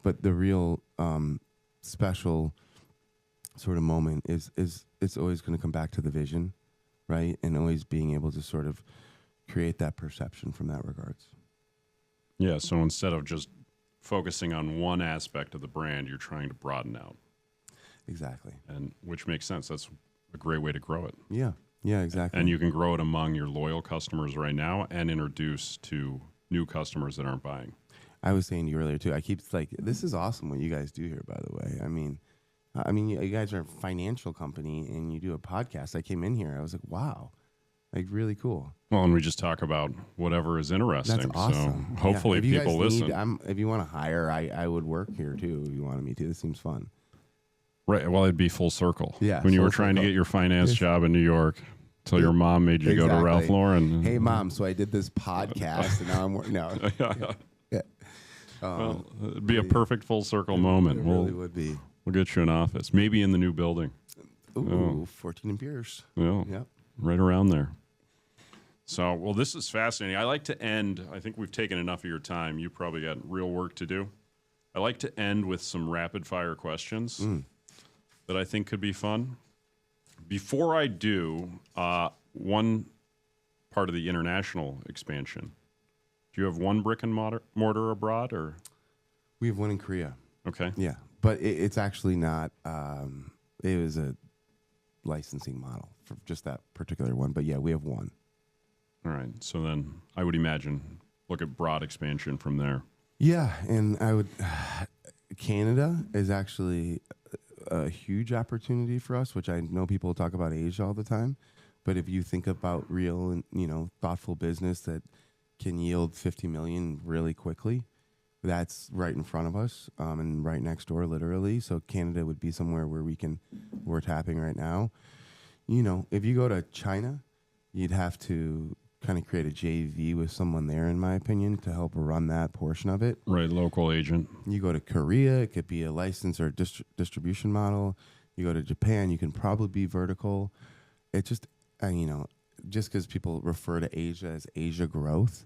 the real special sort of moment is it's always going to come back to the vision, right? And always being able to sort of create that perception from that regards. Yeah, so instead of just focusing on one aspect of the brand, you're trying to broaden out. Exactly. And which makes sense. That's a great way to grow it. Yeah, exactly. And you can grow it among your loyal customers right now and introduce to new customers that aren't buying. I was saying to you earlier, too, I keep like, this is awesome what you guys do here, by the way. I mean, you guys are a financial company and you do a podcast. I came in here, I was like, wow. Like, really cool. Well, and we just talk about whatever is interesting. That's awesome. So hopefully people listen. If you want to hire, I would work here, too, if you wanted me to. This seems fun. Right. Well, it'd be full circle. Yeah. When you were trying to get your finance job in New York, till your mom made you go to Ralph Lauren. Hey, Mom, so I did this podcast, and now I'm working. No. Yeah. Well, it'd be a perfect full circle moment. It really would be. We'll get you an office. Maybe in the new building. Ooh, 14 and Pierce. Yeah. Yep. Right around there. So, well, this is fascinating. I like to end, I think we've taken enough of your time. You probably got real work to do. I like to end with some rapid fire questions that I think could be fun. Before I do, one part of the international expansion. Do you have one brick and mortar abroad, or? We have one in Korea. Okay. Yeah, but it's actually not. It was a licensing model for just that particular one. But yeah, we have one. All right. So then I would imagine look at broad expansion from there. Yeah, and I would. Canada is actually a huge opportunity for us, which I know people talk about Asia all the time. But if you think about real and, you know, thoughtful business that can yield 50 million really quickly, that's right in front of us and right next door, literally. So Canada would be somewhere where we're tapping right now. You know, if you go to China, you'd have to kind of create a JV with someone there, in my opinion, to help run that portion of it. Right, local agent. You go to Korea, it could be a license or distribution model. You go to Japan, you can probably be vertical. It just, you know, just because people refer to Asia as Asia growth,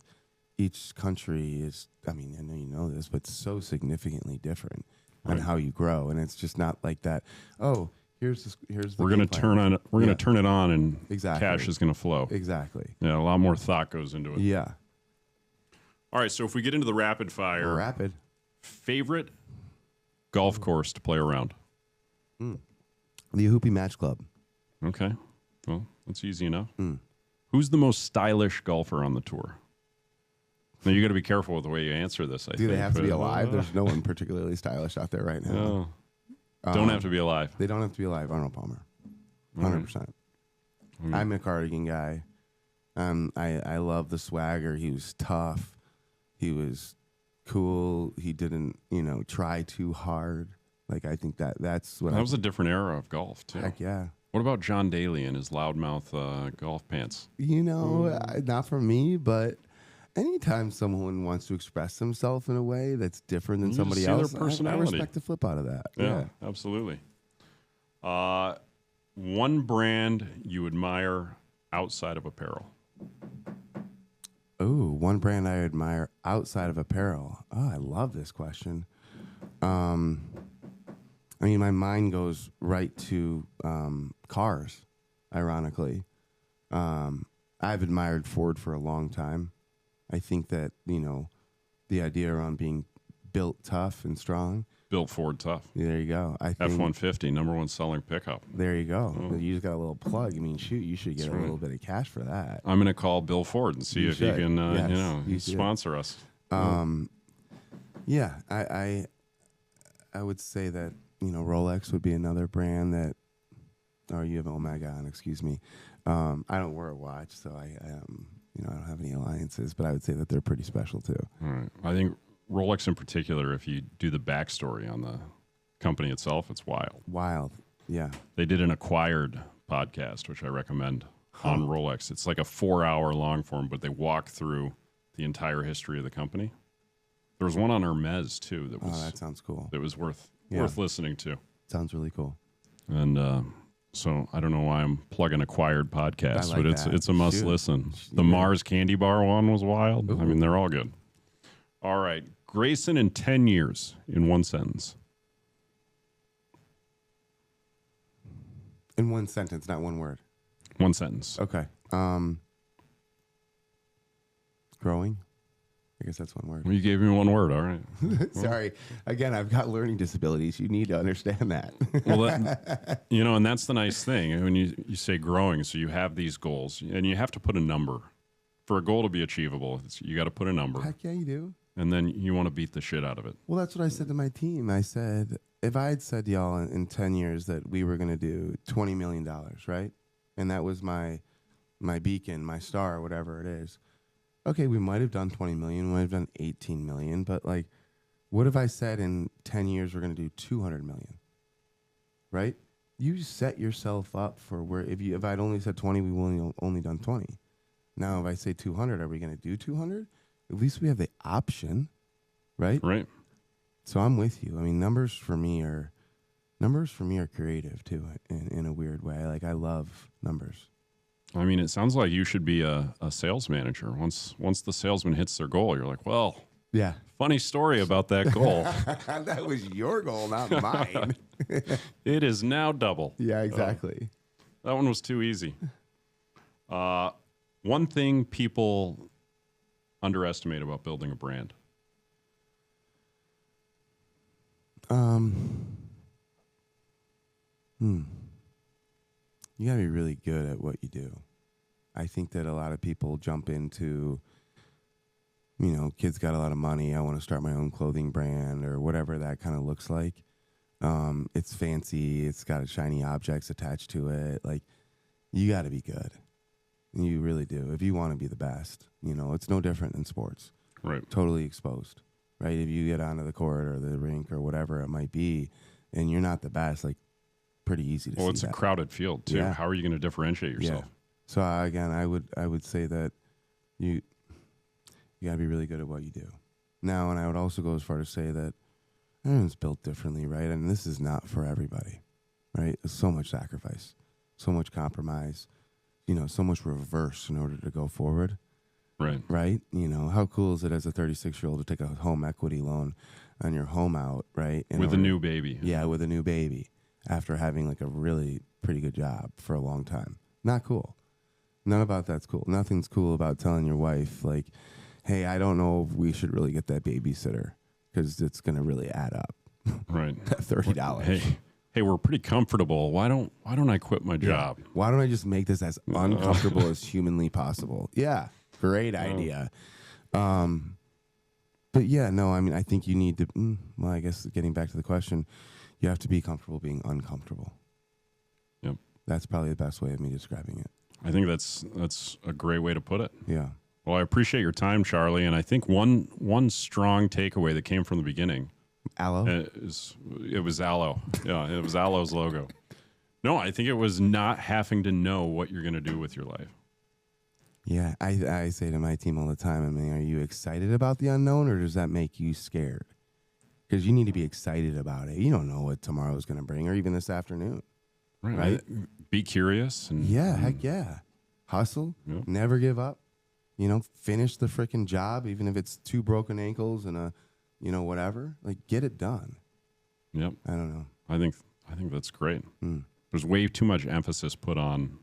each country is, I mean, I know you know this, but so significantly different on how you grow. And it's just not like that, oh, here's the we're going to turn it on and exactly. Cash is going to flow. Exactly. Yeah, a lot more thought goes into it. Yeah. All right, so if we get into the rapid fire. Rapid. Favorite golf course to play around? The Hoopy Match Club. Okay. Well, that's easy enough. Who's the most stylish golfer on the tour? Now, you got to be careful with the way you answer this, I think. Do they have to be alive? There's no one particularly stylish out there right now. No. Don't have to be alive. They don't have to be alive. Arnold Palmer. 100%. I'm a cardigan guy. I love the swagger. He was tough. He was cool. He didn't, you know, try too hard. Like, I think that's what... That was a different era of golf, too. Heck yeah. What about John Daly and his loudmouth golf pants? Not for me, but anytime someone wants to express themselves in a way that's different than You somebody see their else, I personality. respect the flip out of that. Yeah, absolutely. One brand you admire outside of apparel. Oh, one brand I admire outside of apparel. Oh, I love this question. My mind goes right to cars, ironically. I've admired Ford for a long time. I think that, the idea around being built tough and strong. Built Ford tough. There you go. I think F-150, number one selling pickup. There you go. You just got a little plug. Shoot, you should get a little bit of cash for that. I'm going to call Bill Ford and see if he can, sponsor us. Yeah, I would say that, Rolex would be another brand that, or you have Omega on, excuse me. I don't wear a watch, so I don't have any alliances, but I would say that they're pretty special too. All right. I think Rolex in particular, if you do the backstory on the company itself, it's wild. Wild, yeah. They did an Acquired podcast, which I recommend on Rolex. It's like a 4-hour long form, but they walk through the entire history of the company. There was one on Hermes too. That sounds cool. That was worth listening to. Sounds really cool. And so I don't know why I'm plugging Acquired podcast, but it's a must listen. The Mars candy bar one was wild. Ooh. They're all good. All right, Greyson in 10 years in one sentence. In one sentence, not one word. One sentence. Okay. Growing. I guess that's one word. Well, you gave me one word. All right. Sorry. Again, I've got learning disabilities. You need to understand that. Well, and that's the nice thing. When you say growing, so you have these goals, and you have to put a number. For a goal to be achievable, you got to put a number. Heck yeah, you do. And then you want to beat the shit out of it. Well, that's what I said to my team. I said, if I had said to y'all in 10 years that we were going to do $20 million, right? And that was my beacon, my star, whatever it is. Okay, we might have done 20 million, we might have done 18 million, but what if I said in 10 years we're going to do 200 million? Right? You set yourself up for where if I'd only said 20, we only done 20. Now if I say 200, are we going to do 200? At least we have the option, right? Right. So I'm with you. Numbers for me are creative too in a weird way. I love numbers. It sounds like you should be a sales manager. Once the salesman hits their goal, you're like, well, yeah. Funny story about that goal. That was your goal, not mine. It is now double. Yeah, exactly. That one was too easy. One thing people underestimate about building a brand. You gotta be really good at what you do. I think that a lot of people jump into, kids got a lot of money, I want to start my own clothing brand or whatever that kind of looks like. It's fancy, it's got shiny objects attached to it. You gotta be good. You really do. If you want to be the best, it's no different than sports. Right. Totally exposed, right? If you get onto the court or the rink or whatever it might be, and you're not the best, pretty easy to see. Well, it's a crowded field too. Yeah. How are you going to differentiate yourself? Yeah. So again, I would say that you got to be really good at what you do. Now, and I would also go as far to say that everyone's built differently, right? And this is not for everybody, right? There's so much sacrifice, so much compromise, so much reverse in order to go forward. Right. Right? How cool is it as a 36-year-old to take a home equity loan on your home out, right? With a new baby. Yeah, with a new baby after having a really pretty good job for a long time. Not cool. None about that's cool. Nothing's cool about telling your wife, hey, I don't know if we should really get that babysitter because it's going to really add up. Right. $30. Hey, we're pretty comfortable. Why don't I quit my job? Yeah. Why don't I just make this as uncomfortable as humanly possible? Yeah. Great idea. But yeah, no, I think you need to, I guess getting back to the question, you have to be comfortable being uncomfortable. Yep. That's probably the best way of me describing it. I think that's a great way to put it. Yeah. Well, I appreciate your time, Charlie, and I think one strong takeaway that came from the beginning. Aloe? It was Aloe. Yeah, it was Aloe's logo. No, I think it was not having to know what you're going to do with your life. Yeah, I say to my team all the time, I mean, are you excited about the unknown, or does that make you scared? Because you need to be excited about it. You don't know what tomorrow is going to bring, or even this afternoon. Right? Be curious. And, Yeah, heck yeah. Hustle, never give up. You know, finish the freaking job, even if it's 2 broken ankles and a, you know, whatever. Like, get it done. Yep. I don't know. I think that's great. There's way too much emphasis put on,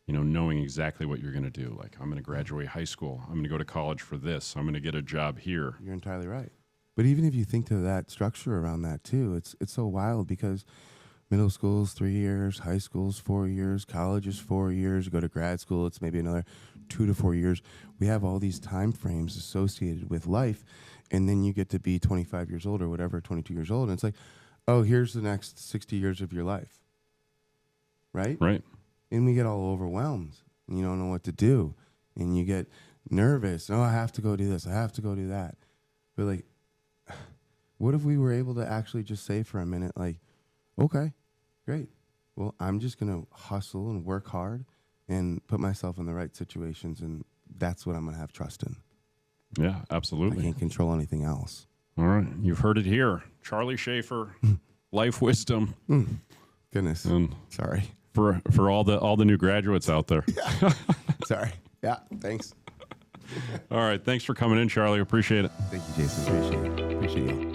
you know, knowing exactly what you're going to do. Like, I'm going to graduate high school. I'm going to go to college for this. I'm going to get a job here. You're entirely right. But even if you think to that structure around that too, it's so wild because middle school's 3 years, high school's 4 years, college is 4 years, you go to grad school, it's maybe another 2 to 4 years. We have all these time frames associated with life, and then you get to be 25 years old or whatever, 22 years old, and it's like, oh, here's the next 60 years of your life. Right? Right. And we get all overwhelmed, and you don't know what to do, and you get nervous. Oh, I have to go do this. I have to go do that. But like, what if we were able to actually just say for a minute, like, okay, great. Well, I'm just going to hustle and work hard and put myself in the right situations, and that's what I'm going to have trust in. Yeah, absolutely. I can't control anything else. All right. You've heard it here. Charlie Schaefer, life wisdom. Goodness. And sorry. For all the new graduates out there. Sorry. Yeah, thanks. All right. Thanks for coming in, Charlie. Appreciate it. Thank you, Jason. Appreciate it. Appreciate you.